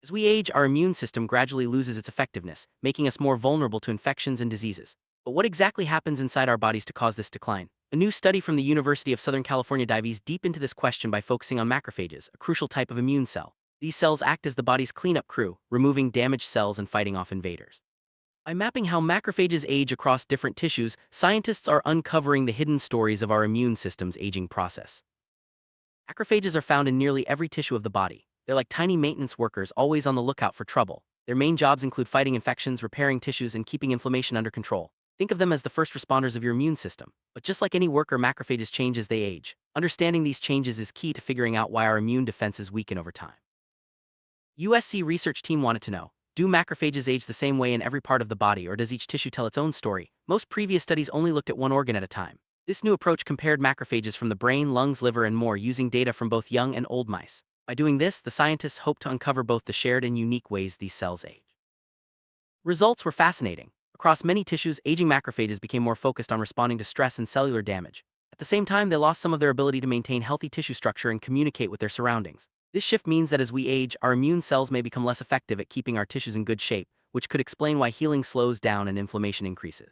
As we age, our immune system gradually loses its effectiveness, making us more vulnerable to infections and diseases. But what exactly happens inside our bodies to cause this decline? A new study from the University of Southern California dives deep into this question by focusing on macrophages, a crucial type of immune cell. These cells act as the body's cleanup crew, removing damaged cells and fighting off invaders. By mapping how macrophages age across different tissues, scientists are uncovering the hidden stories of our immune system's aging process. Macrophages are found in nearly every tissue of the body. They're like tiny maintenance workers always on the lookout for trouble. Their main jobs include fighting infections, repairing tissues, and keeping inflammation under control. Think of them as the first responders of your immune system. But just like any worker, macrophages change as they age. Understanding these changes is key to figuring out why our immune defenses weaken over time. USC research team wanted to know, do macrophages age the same way in every part of the body, or does each tissue tell its own story? Most previous studies only looked at one organ at a time. This new approach compared macrophages from the brain, lungs, liver, and more using data from both young and old mice. By doing this, the scientists hope to uncover both the shared and unique ways these cells age. Results were fascinating. Across many tissues, aging macrophages became more focused on responding to stress and cellular damage. At the same time, they lost some of their ability to maintain healthy tissue structure and communicate with their surroundings. This shift means that as we age, our immune cells may become less effective at keeping our tissues in good shape, which could explain why healing slows down and inflammation increases.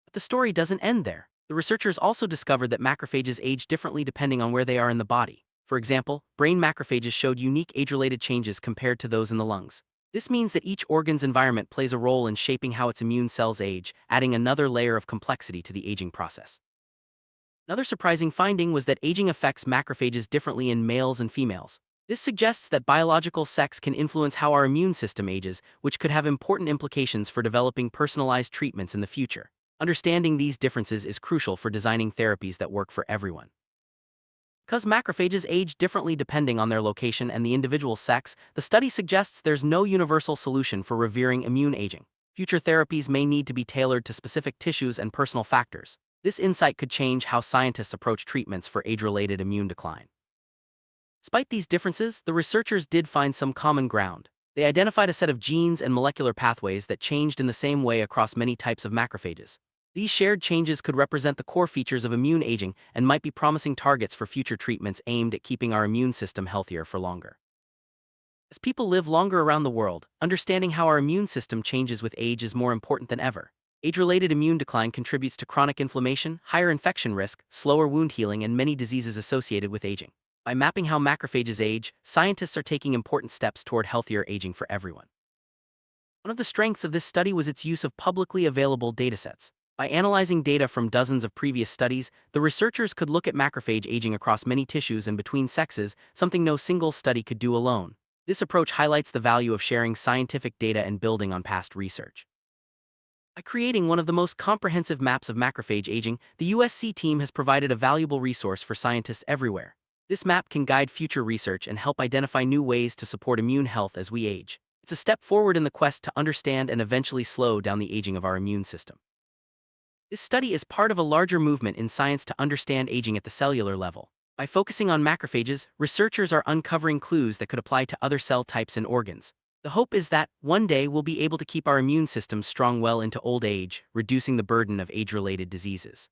But the story doesn't end there. The researchers also discovered that macrophages age differently depending on where they are in the body. For example, brain macrophages showed unique age-related changes compared to those in the lungs. This means that each organ's environment plays a role in shaping how its immune cells age, adding another layer of complexity to the aging process. Another surprising finding was that aging affects macrophages differently in males and females. This suggests that biological sex can influence how our immune system ages, which could have important implications for developing personalized treatments in the future. Understanding these differences is crucial for designing therapies that work for everyone. Because macrophages age differently depending on their location and the individual's sex, the study suggests there's no universal solution for reversing immune aging. Future therapies may need to be tailored to specific tissues and personal factors. This insight could change how scientists approach treatments for age-related immune decline. Despite these differences, the researchers did find some common ground. They identified a set of genes and molecular pathways that changed in the same way across many types of macrophages. These shared changes could represent the core features of immune aging and might be promising targets for future treatments aimed at keeping our immune system healthier for longer. As people live longer around the world, understanding how our immune system changes with age is more important than ever. Age-related immune decline contributes to chronic inflammation, higher infection risk, slower wound healing, and many diseases associated with aging. By mapping how macrophages age, scientists are taking important steps toward healthier aging for everyone. One of the strengths of this study was its use of publicly available datasets. By analyzing data from dozens of previous studies, the researchers could look at macrophage aging across many tissues and between sexes, something no single study could do alone. This approach highlights the value of sharing scientific data and building on past research. By creating one of the most comprehensive maps of macrophage aging, the USC team has provided a valuable resource for scientists everywhere. This map can guide future research and help identify new ways to support immune health as we age. It's a step forward in the quest to understand and eventually slow down the aging of our immune system. This study is part of a larger movement in science to understand aging at the cellular level. By focusing on macrophages, researchers are uncovering clues that could apply to other cell types and organs. The hope is that, one day, we'll be able to keep our immune systems strong well into old age, reducing the burden of age-related diseases.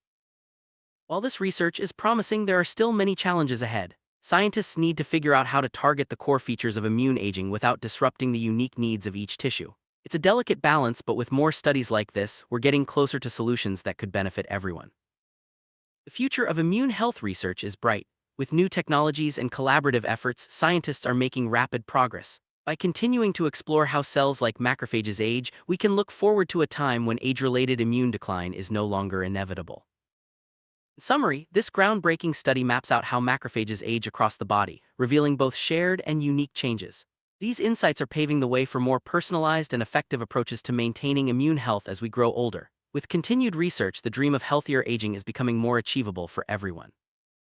While this research is promising, there are still many challenges ahead. Scientists need to figure out how to target the core features of immune aging without disrupting the unique needs of each tissue. It's a delicate balance, but with more studies like this, we're getting closer to solutions that could benefit everyone. The future of immune health research is bright. With new technologies and collaborative efforts, scientists are making rapid progress. By continuing to explore how cells like macrophages age, we can look forward to a time when age-related immune decline is no longer inevitable. In summary, this groundbreaking study maps out how macrophages age across the body, revealing both shared and unique changes. These insights are paving the way for more personalized and effective approaches to maintaining immune health as we grow older. With continued research, the dream of healthier aging is becoming more achievable for everyone.